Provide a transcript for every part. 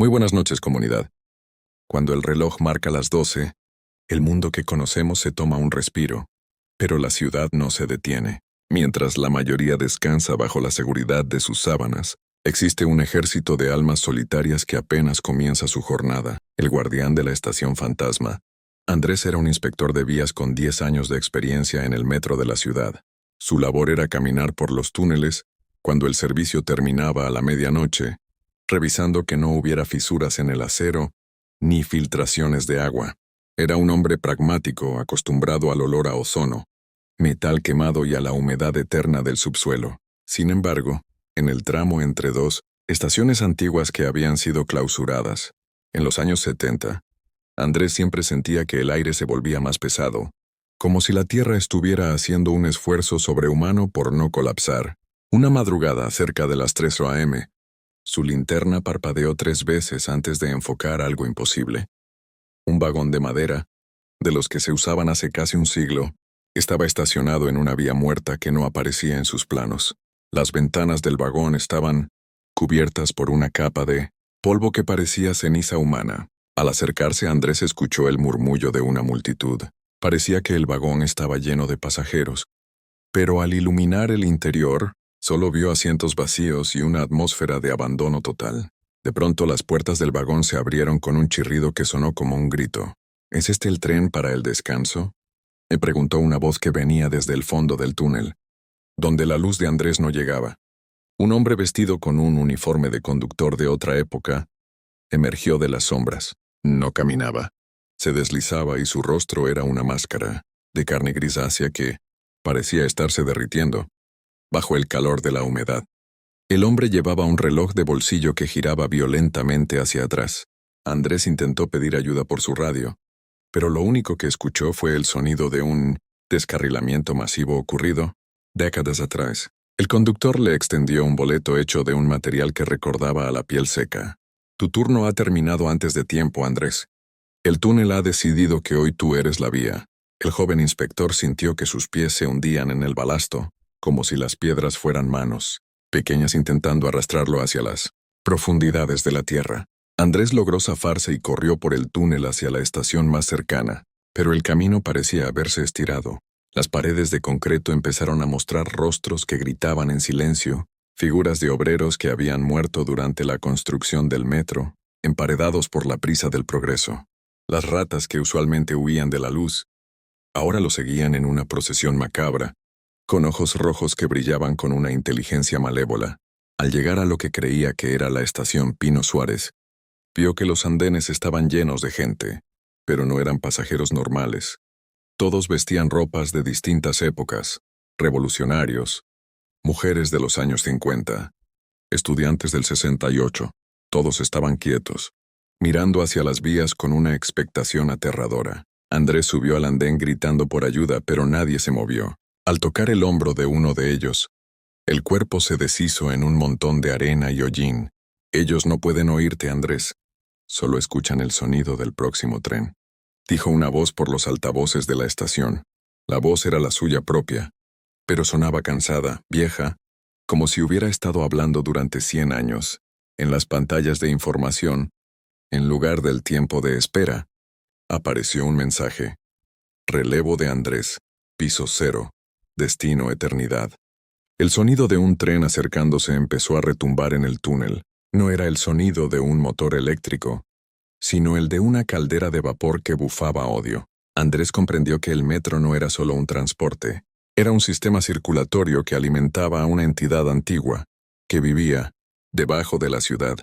Muy buenas noches, comunidad. Cuando el reloj marca las 12, el mundo que conocemos se toma un respiro, pero la ciudad no se detiene. Mientras la mayoría descansa bajo la seguridad de sus sábanas, existe un ejército de almas solitarias que apenas comienza su jornada, el guardián de la estación fantasma. Andrés era un inspector de vías con 10 años de experiencia en el metro de la ciudad. Su labor era caminar por los túneles cuando el servicio terminaba a la medianoche, revisando que no hubiera fisuras en el acero ni filtraciones de agua. Era un hombre pragmático, acostumbrado al olor a ozono, metal quemado y a la humedad eterna del subsuelo. Sin embargo, en el tramo entre dos estaciones antiguas que habían sido clausuradas, en los años 70, Andrés siempre sentía que el aire se volvía más pesado, como si la Tierra estuviera haciendo un esfuerzo sobrehumano por no colapsar. Una madrugada, cerca de las 3 a.m., su linterna parpadeó 3 veces antes de enfocar algo imposible. Un vagón de madera, de los que se usaban hace casi un siglo, estaba estacionado en una vía muerta que no aparecía en sus planos. Las ventanas del vagón estaban cubiertas por una capa de polvo que parecía ceniza humana. Al acercarse, Andrés escuchó el murmullo de una multitud. Parecía que el vagón estaba lleno de pasajeros, pero al iluminar el interior, solo vio asientos vacíos y una atmósfera de abandono total. De pronto las puertas del vagón se abrieron con un chirrido que sonó como un grito. ¿Es este el tren para el descanso?, le preguntó una voz que venía desde el fondo del túnel, donde la luz de Andrés no llegaba. Un hombre vestido con un uniforme de conductor de otra época emergió de las sombras. No caminaba. Se deslizaba y su rostro era una máscara de carne grisácea que parecía estarse derritiendo bajo el calor de la humedad. El hombre llevaba un reloj de bolsillo que giraba violentamente hacia atrás. Andrés intentó pedir ayuda por su radio, pero lo único que escuchó fue el sonido de un descarrilamiento masivo ocurrido décadas atrás. El conductor le extendió un boleto hecho de un material que recordaba a la piel seca. Tu turno ha terminado antes de tiempo, Andrés. El túnel ha decidido que hoy tú eres la vía. El joven inspector sintió que sus pies se hundían en el balasto, como si las piedras fueran manos, pequeñas intentando arrastrarlo hacia las profundidades de la tierra. Andrés logró zafarse y corrió por el túnel hacia la estación más cercana, pero el camino parecía haberse estirado. Las paredes de concreto empezaron a mostrar rostros que gritaban en silencio, figuras de obreros que habían muerto durante la construcción del metro, emparedados por la prisa del progreso. Las ratas que usualmente huían de la luz, ahora lo seguían en una procesión macabra, con ojos rojos que brillaban con una inteligencia malévola. Al llegar a lo que creía que era la estación Pino Suárez, vio que los andenes estaban llenos de gente, pero no eran pasajeros normales. Todos vestían ropas de distintas épocas, revolucionarios, mujeres de los años 50, estudiantes del 68. Todos estaban quietos, mirando hacia las vías con una expectación aterradora. Andrés subió al andén gritando por ayuda, pero nadie se movió. Al tocar el hombro de uno de ellos, el cuerpo se deshizo en un montón de arena y hollín. Ellos no pueden oírte, Andrés. Solo escuchan el sonido del próximo tren, dijo una voz por los altavoces de la estación. La voz era la suya propia, pero sonaba cansada, vieja, como si hubiera estado hablando durante 100 años. En las pantallas de información, en lugar del tiempo de espera, apareció un mensaje. Relevo de Andrés, piso 0, destino eternidad. El sonido de un tren acercándose empezó a retumbar en el túnel. No era el sonido de un motor eléctrico, sino el de una caldera de vapor que bufaba odio. Andrés comprendió que el metro no era solo un transporte, era un sistema circulatorio que alimentaba a una entidad antigua, que vivía debajo de la ciudad,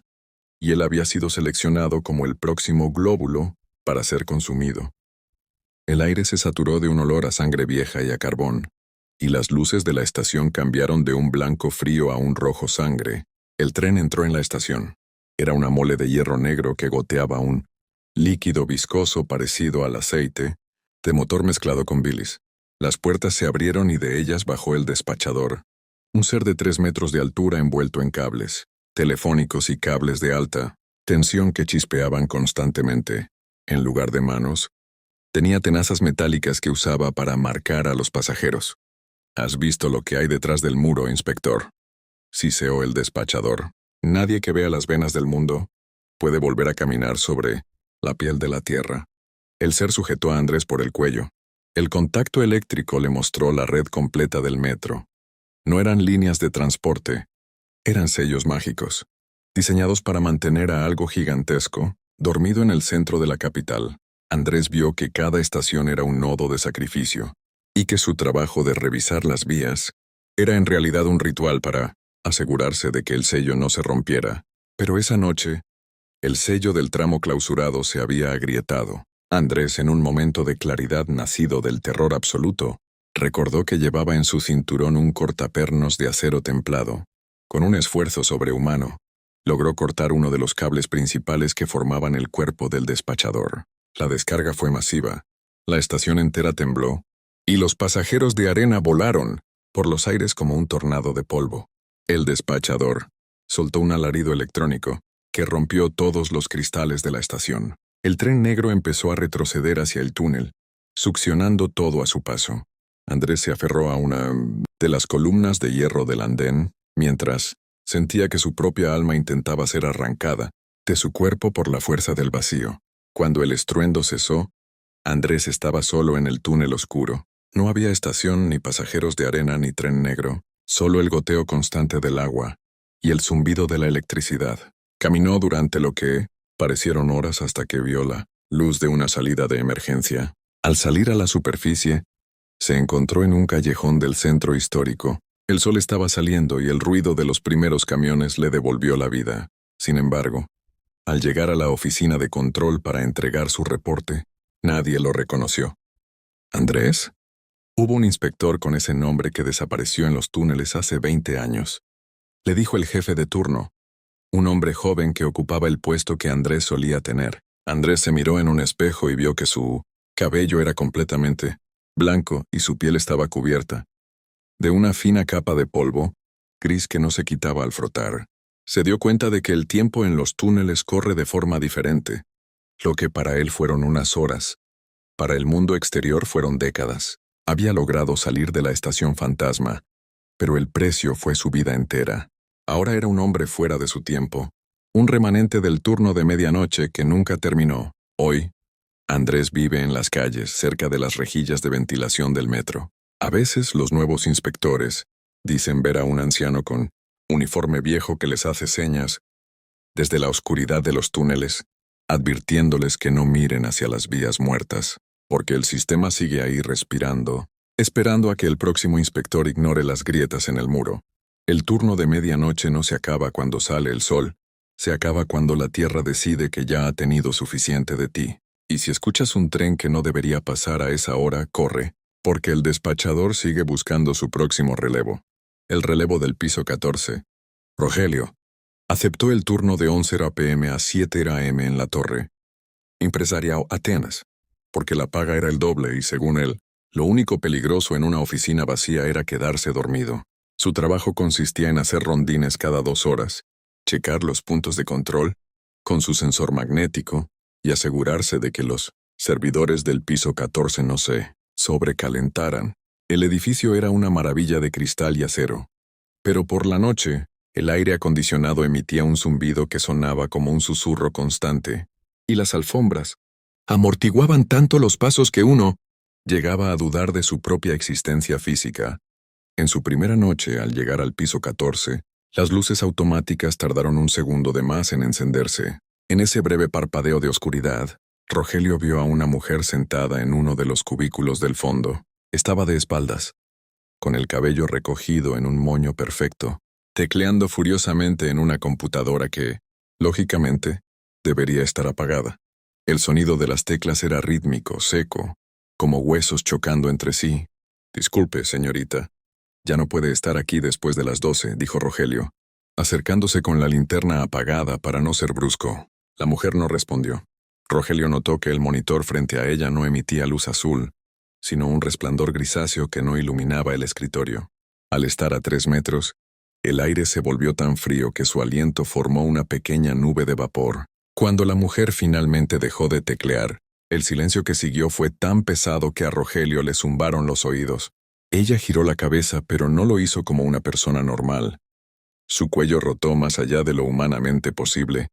y él había sido seleccionado como el próximo glóbulo para ser consumido. El aire se saturó de un olor a sangre vieja y a carbón, y las luces de la estación cambiaron de un blanco frío a un rojo sangre. El tren entró en la estación. Era una mole de hierro negro que goteaba un líquido viscoso parecido al aceite de motor mezclado con bilis. Las puertas se abrieron y de ellas bajó el despachador, un ser de 3 metros de altura envuelto en cables telefónicos y cables de alta tensión que chispeaban constantemente. En lugar de manos, tenía tenazas metálicas que usaba para marcar a los pasajeros. ¿Has visto lo que hay detrás del muro, inspector?, siseó el despachador. Nadie que vea las venas del mundo puede volver a caminar sobre la piel de la tierra. El ser sujetó a Andrés por el cuello. El contacto eléctrico le mostró la red completa del metro. No eran líneas de transporte, eran sellos mágicos, diseñados para mantener a algo gigantesco, dormido en el centro de la capital. Andrés vio que cada estación era un nodo de sacrificio, y que su trabajo de revisar las vías era en realidad un ritual para asegurarse de que el sello no se rompiera. Pero esa noche, el sello del tramo clausurado se había agrietado. Andrés, en un momento de claridad nacido del terror absoluto, recordó que llevaba en su cinturón un cortapernos de acero templado. Con un esfuerzo sobrehumano, logró cortar uno de los cables principales que formaban el cuerpo del despachador. La descarga fue masiva, la estación entera tembló, y los pasajeros de arena volaron por los aires como un tornado de polvo. El despachador soltó un alarido electrónico que rompió todos los cristales de la estación. El tren negro empezó a retroceder hacia el túnel, succionando todo a su paso. Andrés se aferró a una de las columnas de hierro del andén, mientras sentía que su propia alma intentaba ser arrancada de su cuerpo por la fuerza del vacío. Cuando el estruendo cesó, Andrés estaba solo en el túnel oscuro. No había estación, ni pasajeros de arena, ni tren negro, solo el goteo constante del agua y el zumbido de la electricidad. Caminó durante lo que parecieron horas hasta que vio la luz de una salida de emergencia. Al salir a la superficie, se encontró en un callejón del centro histórico. El sol estaba saliendo y el ruido de los primeros camiones le devolvió la vida. Sin embargo, al llegar a la oficina de control para entregar su reporte, nadie lo reconoció. ¿Andrés? Hubo un inspector con ese nombre que desapareció en los túneles hace 20 años. Le dijo el jefe de turno, un hombre joven que ocupaba el puesto que Andrés solía tener. Andrés se miró en un espejo y vio que su cabello era completamente blanco y su piel estaba cubierta de una fina capa de polvo, gris que no se quitaba al frotar. Se dio cuenta de que el tiempo en los túneles corre de forma diferente. Lo que para él fueron unas horas, para el mundo exterior fueron décadas. Había logrado salir de la estación fantasma, pero el precio fue su vida entera. Ahora era un hombre fuera de su tiempo, un remanente del turno de medianoche que nunca terminó. Hoy, Andrés vive en las calles, cerca de las rejillas de ventilación del metro. A veces los nuevos inspectores dicen ver a un anciano con uniforme viejo que les hace señas desde la oscuridad de los túneles, advirtiéndoles que no miren hacia las vías muertas, porque el sistema sigue ahí respirando, esperando a que el próximo inspector ignore las grietas en el muro. El turno de medianoche no se acaba cuando sale el sol, se acaba cuando la tierra decide que ya ha tenido suficiente de ti. Y si escuchas un tren que no debería pasar a esa hora, corre, porque el despachador sigue buscando su próximo relevo. El relevo del piso 14. Rogelio aceptó el turno de 11 p.m. a 7 a.m. en la torre Empresarial Atenas, porque la paga era el doble y, según él, lo único peligroso en una oficina vacía era quedarse dormido. Su trabajo consistía en hacer rondines cada 2 horas, checar los puntos de control con su sensor magnético y asegurarse de que los servidores del piso 14 no se sobrecalentaran. El edificio era una maravilla de cristal y acero, pero por la noche, el aire acondicionado emitía un zumbido que sonaba como un susurro constante, y las alfombras amortiguaban tanto los pasos que uno llegaba a dudar de su propia existencia física. En su primera noche, al llegar al piso 14, las luces automáticas tardaron un segundo de más en encenderse. En ese breve parpadeo de oscuridad, Rogelio vio a una mujer sentada en uno de los cubículos del fondo. Estaba de espaldas, con el cabello recogido en un moño perfecto, tecleando furiosamente en una computadora que, lógicamente, debería estar apagada. El sonido de las teclas era rítmico, seco, como huesos chocando entre sí. «Disculpe, señorita, ya no puede estar aquí después de las 12», dijo Rogelio, acercándose con la linterna apagada para no ser brusco. La mujer no respondió. Rogelio notó que el monitor frente a ella no emitía luz azul, sino un resplandor grisáceo que no iluminaba el escritorio. Al estar a 3 metros, el aire se volvió tan frío que su aliento formó una pequeña nube de vapor. Cuando la mujer finalmente dejó de teclear, el silencio que siguió fue tan pesado que a Rogelio le zumbaron los oídos. Ella giró la cabeza, pero no lo hizo como una persona normal. Su cuello rotó más allá de lo humanamente posible,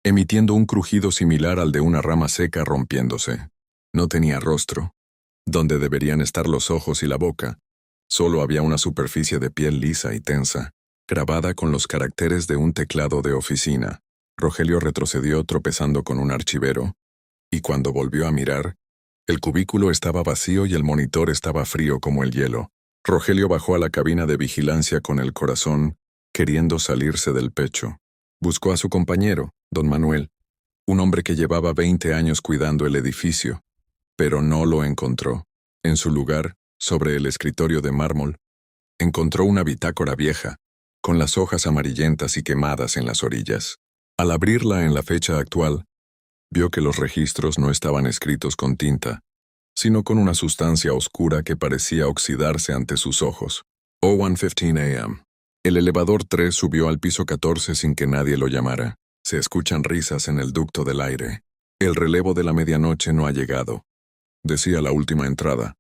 emitiendo un crujido similar al de una rama seca rompiéndose. No tenía rostro. Donde deberían estar los ojos y la boca, solo había una superficie de piel lisa y tensa, grabada con los caracteres de un teclado de oficina. Rogelio retrocedió tropezando con un archivero, y cuando volvió a mirar, el cubículo estaba vacío y el monitor estaba frío como el hielo. Rogelio bajó a la cabina de vigilancia con el corazón queriendo salirse del pecho. Buscó a su compañero, don Manuel, un hombre que llevaba 20 años cuidando el edificio, pero no lo encontró. En su lugar, sobre el escritorio de mármol, encontró una bitácora vieja, con las hojas amarillentas y quemadas en las orillas. Al abrirla en la fecha actual, vio que los registros no estaban escritos con tinta, sino con una sustancia oscura que parecía oxidarse ante sus ojos. 01:15 a.m. El elevador 3 subió al piso 14 sin que nadie lo llamara. Se escuchan risas en el ducto del aire. El relevo de la medianoche no ha llegado, decía la última entrada,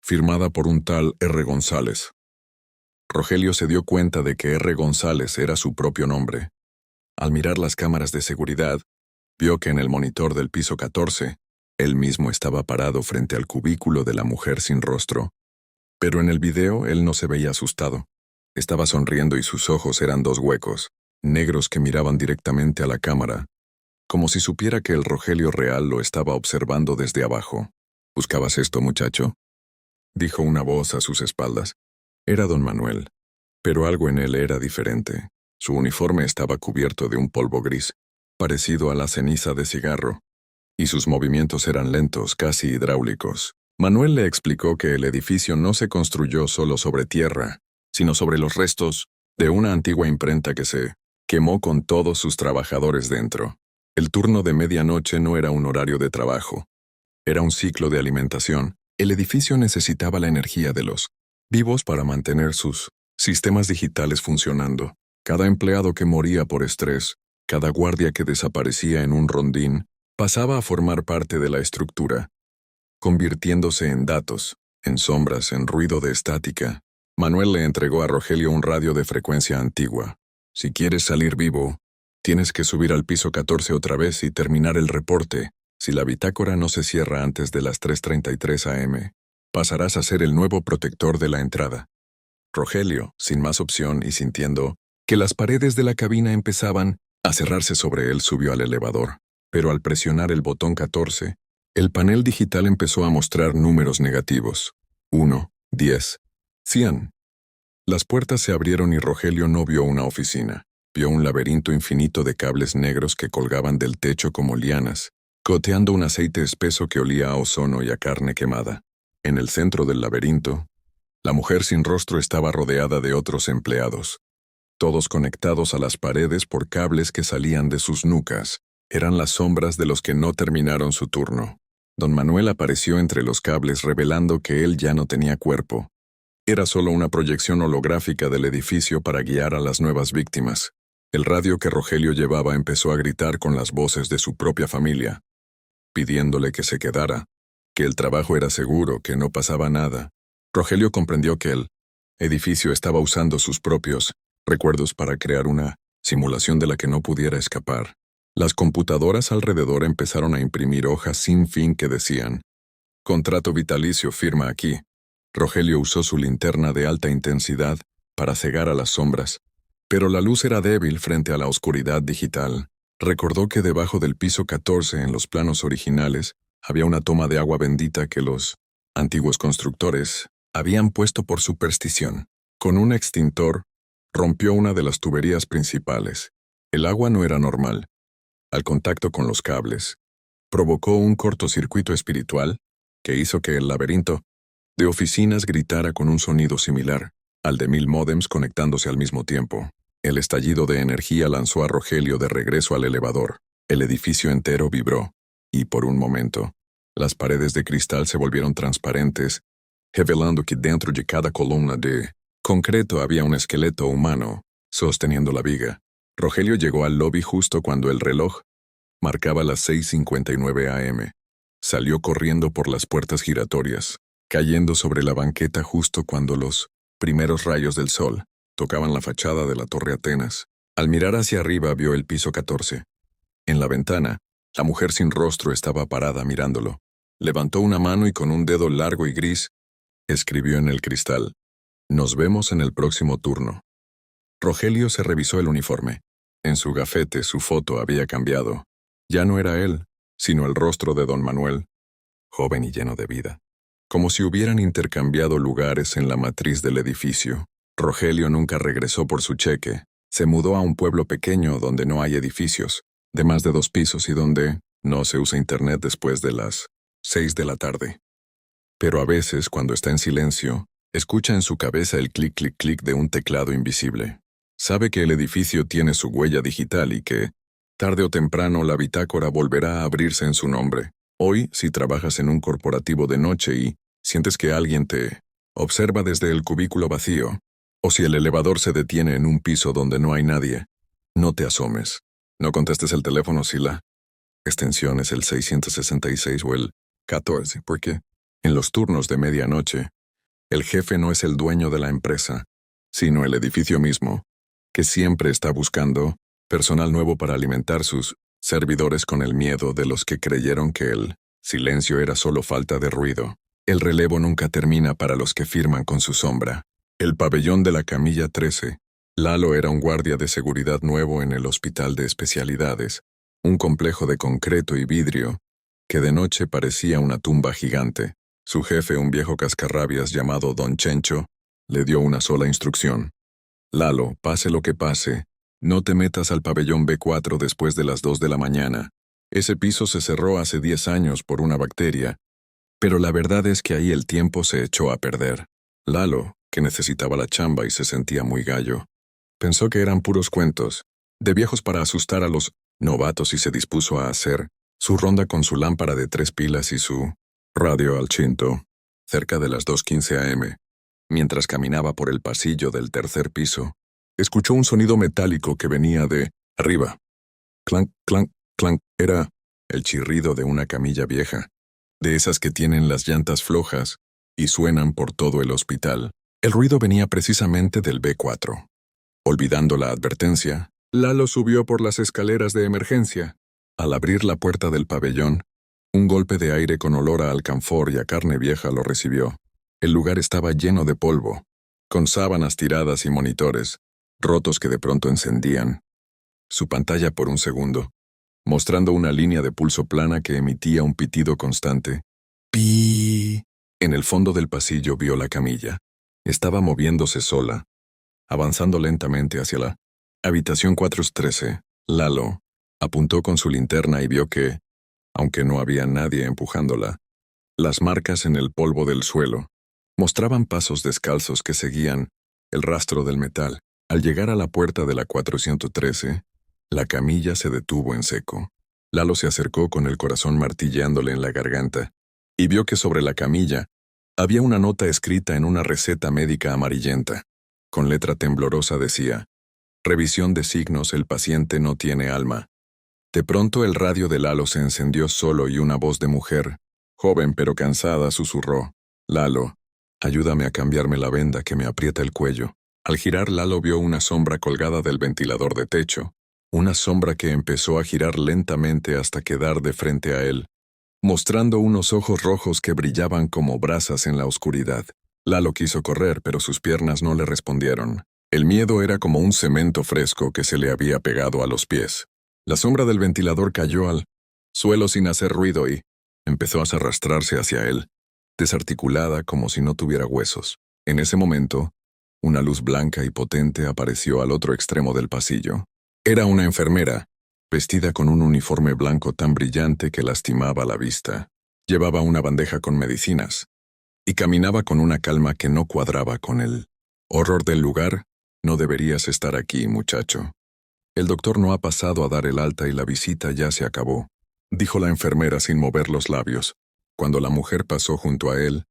firmada por un tal R. González. Rogelio se dio cuenta de que R. González era su propio nombre. Al mirar las cámaras de seguridad, vio que en el monitor del piso 14, él mismo estaba parado frente al cubículo de la mujer sin rostro. Pero en el video él no se veía asustado. Estaba sonriendo y sus ojos eran dos huecos, negros que miraban directamente a la cámara, como si supiera que el Rogelio real lo estaba observando desde abajo. ¿Buscabas esto, muchacho?, dijo una voz a sus espaldas. Era don Manuel, pero algo en él era diferente. Su uniforme estaba cubierto de un polvo gris, parecido a la ceniza de cigarro, y sus movimientos eran lentos, casi hidráulicos. Manuel le explicó que el edificio no se construyó solo sobre tierra, sino sobre los restos de una antigua imprenta que se quemó con todos sus trabajadores dentro. El turno de medianoche no era un horario de trabajo, era un ciclo de alimentación. El edificio necesitaba la energía de los vivos para mantener sus sistemas digitales funcionando. Cada empleado que moría por estrés, cada guardia que desaparecía en un rondín, pasaba a formar parte de la estructura, convirtiéndose en datos, en sombras, en ruido de estática. Manuel le entregó a Rogelio un radio de frecuencia antigua. Si quieres salir vivo, tienes que subir al piso 14 otra vez y terminar el reporte. Si la bitácora no se cierra antes de las 3:33 a.m., pasarás a ser el nuevo protector de la entrada. Rogelio, sin más opción y sintiendo que las paredes de la cabina empezaban a cerrarse sobre él, subió al elevador. Pero al presionar el botón 14, el panel digital empezó a mostrar números negativos. 1, 10, 100. Las puertas se abrieron y Rogelio no vio una oficina. Vio un laberinto infinito de cables negros que colgaban del techo como lianas, goteando un aceite espeso que olía a ozono y a carne quemada. En el centro del laberinto, la mujer sin rostro estaba rodeada de otros empleados, todos conectados a las paredes por cables que salían de sus nucas. Eran las sombras de los que no terminaron su turno. Don Manuel apareció entre los cables revelando que él ya no tenía cuerpo. Era solo una proyección holográfica del edificio para guiar a las nuevas víctimas. El radio que Rogelio llevaba empezó a gritar con las voces de su propia familia, pidiéndole que se quedara, que el trabajo era seguro, que no pasaba nada. Rogelio comprendió que el edificio estaba usando sus propios recuerdos para crear una simulación de la que no pudiera escapar. Las computadoras alrededor empezaron a imprimir hojas sin fin que decían: contrato vitalicio, firma aquí. Rogelio usó su linterna de alta intensidad para cegar a las sombras, pero la luz era débil frente a la oscuridad digital. Recordó que debajo del piso 14 en los planos originales había una toma de agua bendita que los antiguos constructores habían puesto por superstición. Con un extintor, rompió una de las tuberías principales. El agua no era normal. Al contacto con los cables, provocó un cortocircuito espiritual que hizo que el laberinto de oficinas gritara con un sonido similar al de 1000 módems conectándose al mismo tiempo. El estallido de energía lanzó a Rogelio de regreso al elevador. El edificio entero vibró, y por un momento, las paredes de cristal se volvieron transparentes, revelando que dentro de cada columna de concreto había un esqueleto humano sosteniendo la viga. Rogelio llegó al lobby justo cuando el reloj marcaba las 6:59 a.m. Salió corriendo por las puertas giratorias, cayendo sobre la banqueta justo cuando los primeros rayos del sol tocaban la fachada de la Torre Atenas. Al mirar hacia arriba vio el piso 14. En la ventana, la mujer sin rostro estaba parada mirándolo. Levantó una mano y con un dedo largo y gris, escribió en el cristal: «Nos vemos en el próximo turno». Rogelio se revisó el uniforme. En su gafete su foto había cambiado. Ya no era él, sino el rostro de don Manuel, joven y lleno de vida. Como si hubieran intercambiado lugares en la matriz del edificio. Rogelio nunca regresó por su cheque. Se mudó a un pueblo pequeño donde no hay edificios, de más de 2 pisos y donde no se usa internet después de las 6 de la tarde. Pero a veces, cuando está en silencio, escucha en su cabeza el clic, clic, clic de un teclado invisible. Sabe que el edificio tiene su huella digital y que, tarde o temprano, la bitácora volverá a abrirse en su nombre. Hoy, si trabajas en un corporativo de noche y sientes que alguien te observa desde el cubículo vacío, o si el elevador se detiene en un piso donde no hay nadie, no te asomes. No contestes el teléfono si la extensión es el 666 o el 14, porque en los turnos de medianoche, el jefe no es el dueño de la empresa, sino el edificio mismo, que siempre está buscando personal nuevo para alimentar sus servidores con el miedo de los que creyeron que el silencio era solo falta de ruido. El relevo nunca termina para los que firman con su sombra. El pabellón de la camilla 13. Lalo era un guardia de seguridad nuevo en el hospital de especialidades, un complejo de concreto y vidrio, que de noche parecía una tumba gigante. Su jefe, un viejo cascarrabias llamado Don Chencho, le dio una sola instrucción: «Lalo, pase lo que pase, no te metas al pabellón B4 después de las 2 de la mañana. Ese piso se cerró hace 10 años por una bacteria, pero la verdad es que ahí el tiempo se echó a perder». Lalo, que necesitaba la chamba y se sentía muy gallo, pensó que eran puros cuentos, de viejos para asustar a los novatos, y se dispuso a hacer su ronda con su lámpara de 3 pilas y su radio al chinto, cerca de las 2:15 a.m. Mientras caminaba por el pasillo del tercer piso, escuchó un sonido metálico que venía de arriba. Clank, clank, clank. Era el chirrido de una camilla vieja, de esas que tienen las llantas flojas y suenan por todo el hospital. El ruido venía precisamente del B4. Olvidando la advertencia, Lalo subió por las escaleras de emergencia. Al abrir la puerta del pabellón, un golpe de aire con olor a alcanfor y a carne vieja lo recibió. El lugar estaba lleno de polvo, con sábanas tiradas y monitores rotos que de pronto encendían su pantalla por un segundo, mostrando una línea de pulso plana que emitía un pitido constante. ¡Pi! En el fondo del pasillo vio la camilla. Estaba moviéndose sola, avanzando lentamente hacia la habitación 413. Lalo apuntó con su linterna y vio que, aunque no había nadie empujándola, las marcas en el polvo del suelo mostraban pasos descalzos que seguían el rastro del metal. Al llegar a la puerta de la 413, la camilla se detuvo en seco. Lalo se acercó con el corazón martilleándole en la garganta y vio que sobre la camilla había una nota escrita en una receta médica amarillenta. Con letra temblorosa decía: «Revisión de signos, el paciente no tiene alma». De pronto el radio de Lalo se encendió solo y una voz de mujer, joven pero cansada, susurró: «Lalo, ayúdame a cambiarme la venda que me aprieta el cuello». Al girar, Lalo vio una sombra colgada del ventilador de techo, una sombra que empezó a girar lentamente hasta quedar de frente a él, mostrando unos ojos rojos que brillaban como brasas en la oscuridad. Lalo quiso correr, pero sus piernas no le respondieron. El miedo era como un cemento fresco que se le había pegado a los pies. La sombra del ventilador cayó al suelo sin hacer ruido y empezó a arrastrarse hacia él, desarticulada como si no tuviera huesos. En ese momento, una luz blanca y potente apareció al otro extremo del pasillo. Era una enfermera, vestida con un uniforme blanco tan brillante que lastimaba la vista. Llevaba una bandeja con medicinas y caminaba con una calma que no cuadraba con el horror del lugar. «No deberías estar aquí, muchacho. El doctor no ha pasado a dar el alta y la visita ya se acabó», dijo la enfermera sin mover los labios. Cuando la mujer pasó junto a él,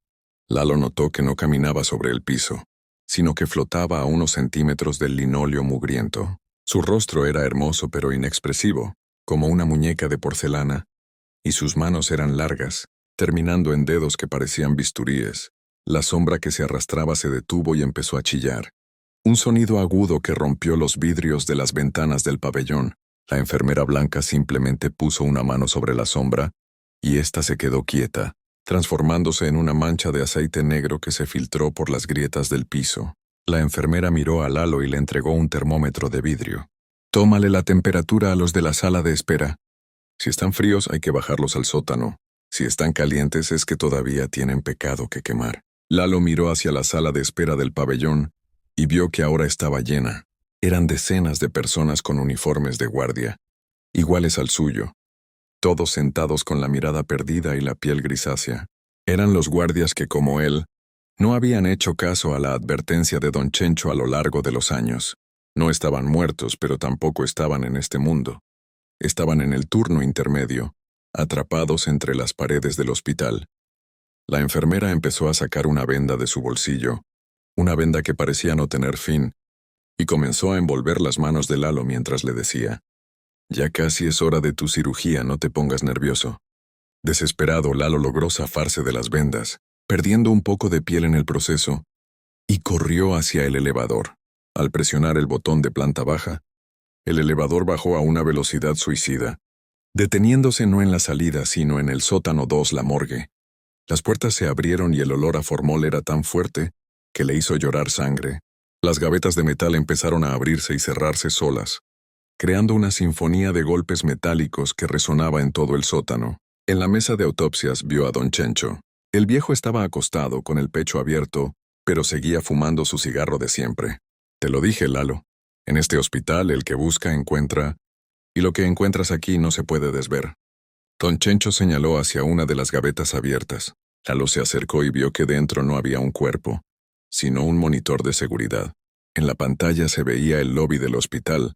Lalo notó que no caminaba sobre el piso, sino que flotaba a unos centímetros del linóleo mugriento. Su rostro era hermoso pero inexpresivo, como una muñeca de porcelana, y sus manos eran largas, terminando en dedos que parecían bisturíes. La sombra que se arrastraba se detuvo y empezó a chillar. Un sonido agudo que rompió los vidrios de las ventanas del pabellón. La enfermera blanca simplemente puso una mano sobre la sombra y ésta se quedó quieta, transformándose en una mancha de aceite negro que se filtró por las grietas del piso. La enfermera miró a Lalo y le entregó un termómetro de vidrio. Tómale la temperatura a los de la sala de espera. Si están fríos hay que bajarlos al sótano. Si están calientes es que todavía tienen pecado que quemar. Lalo miró hacia la sala de espera del pabellón y vio que ahora estaba llena. Eran decenas de personas con uniformes de guardia, iguales al suyo, todos sentados con la mirada perdida y la piel grisácea. Eran los guardias que, como él, no habían hecho caso a la advertencia de don Chencho a lo largo de los años. No estaban muertos, pero tampoco estaban en este mundo. Estaban en el turno intermedio, atrapados entre las paredes del hospital. La enfermera empezó a sacar una venda de su bolsillo, una venda que parecía no tener fin, y comenzó a envolver las manos de Lalo mientras le decía: «Ya casi es hora de tu cirugía, no te pongas nervioso». Desesperado, Lalo logró zafarse de las vendas, perdiendo un poco de piel en el proceso, y corrió hacia el elevador. Al presionar el botón de planta baja, el elevador bajó a una velocidad suicida, deteniéndose no en la salida, sino en el sótano 2, la morgue. Las puertas se abrieron y el olor a formol era tan fuerte que le hizo llorar sangre. Las gavetas de metal empezaron a abrirse y cerrarse solas, creando una sinfonía de golpes metálicos que resonaba en todo el sótano. En la mesa de autopsias vio a don Chencho. El viejo estaba acostado, con el pecho abierto, pero seguía fumando su cigarro de siempre. «Te lo dije, Lalo. En este hospital el que busca encuentra, y lo que encuentras aquí no se puede desver». Don Chencho señaló hacia una de las gavetas abiertas. Lalo se acercó y vio que dentro no había un cuerpo, sino un monitor de seguridad. En la pantalla se veía el lobby del hospital,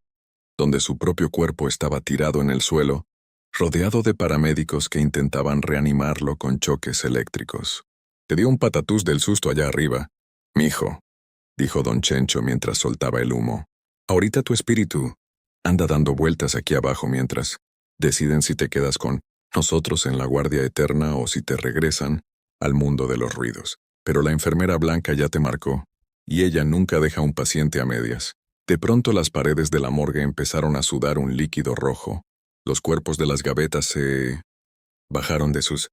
donde su propio cuerpo estaba tirado en el suelo, rodeado de paramédicos que intentaban reanimarlo con choques eléctricos. «Te dio un patatús del susto allá arriba, mijo», dijo don Chencho mientras soltaba el humo. «Ahorita tu espíritu anda dando vueltas aquí abajo mientras deciden si te quedas con nosotros en la guardia eterna o si te regresan al mundo de los ruidos. Pero la enfermera blanca ya te marcó, y ella nunca deja a un paciente a medias». De pronto las paredes de la morgue empezaron a sudar un líquido rojo. Los cuerpos de las gavetas se bajaron de sus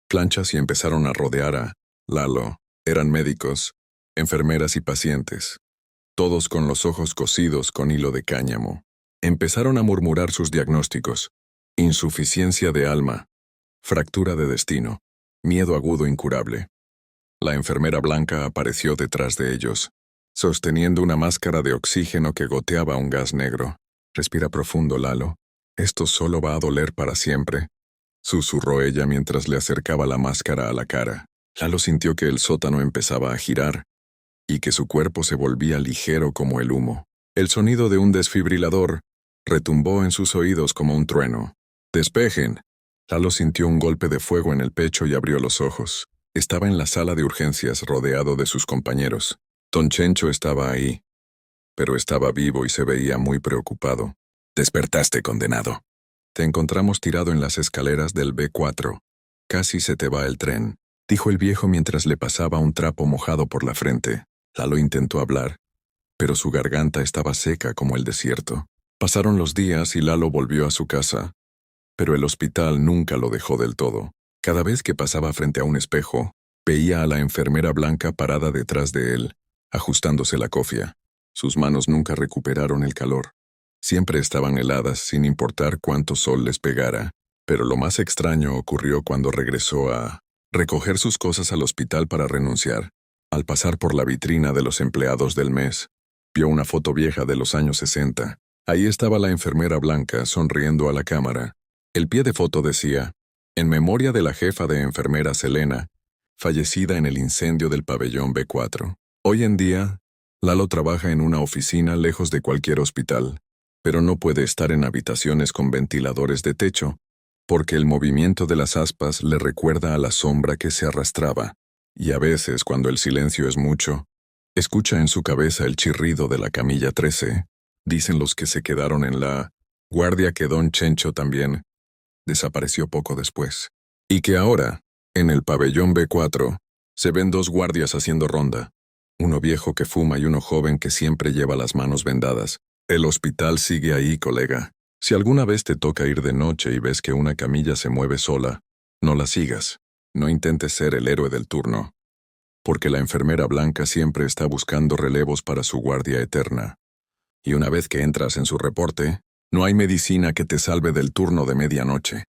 planchas y empezaron a rodear a Lalo. Eran médicos, enfermeras y pacientes, todos con los ojos cosidos con hilo de cáñamo. Empezaron a murmurar sus diagnósticos: insuficiencia de alma, fractura de destino, miedo agudo incurable. La enfermera blanca apareció detrás de ellos, sosteniendo una máscara de oxígeno que goteaba un gas negro. «Respira profundo, Lalo. Esto solo va a doler para siempre», susurró ella mientras le acercaba la máscara a la cara. Lalo sintió que el sótano empezaba a girar y que su cuerpo se volvía ligero como el humo. El sonido de un desfibrilador retumbó en sus oídos como un trueno. «Despejen». Lalo sintió un golpe de fuego en el pecho y abrió los ojos. Estaba en la sala de urgencias rodeado de sus compañeros. Don Chencho estaba ahí, pero estaba vivo y se veía muy preocupado. «Despertaste, condenado. Te encontramos tirado en las escaleras del B4. Casi se te va el tren», dijo el viejo mientras le pasaba un trapo mojado por la frente. Lalo intentó hablar, pero su garganta estaba seca como el desierto. Pasaron los días y Lalo volvió a su casa, pero el hospital nunca lo dejó del todo. Cada vez que pasaba frente a un espejo, veía a la enfermera blanca parada detrás de él, ajustándose la cofia. Sus manos nunca recuperaron el calor. Siempre estaban heladas sin importar cuánto sol les pegara. Pero lo más extraño ocurrió cuando regresó a recoger sus cosas al hospital para renunciar. Al pasar por la vitrina de los empleados del mes, vio una foto vieja de los años 60. Ahí estaba la enfermera blanca sonriendo a la cámara. El pie de foto decía: «En memoria de la jefa de enfermeras Elena, fallecida en el incendio del pabellón B4. Hoy en día, Lalo trabaja en una oficina lejos de cualquier hospital, pero no puede estar en habitaciones con ventiladores de techo, porque el movimiento de las aspas le recuerda a la sombra que se arrastraba, y a veces, cuando el silencio es mucho, escucha en su cabeza el chirrido de la camilla 13, dicen los que se quedaron en la guardia que don Chencho también desapareció poco después, y que ahora, en el pabellón B4, se ven dos guardias haciendo ronda, uno viejo que fuma y uno joven que siempre lleva las manos vendadas. El hospital sigue ahí, colega. Si alguna vez te toca ir de noche y ves que una camilla se mueve sola, no la sigas. No intentes ser el héroe del turno, porque la enfermera blanca siempre está buscando relevos para su guardia eterna. Y una vez que entras en su reporte, no hay medicina que te salve del turno de medianoche.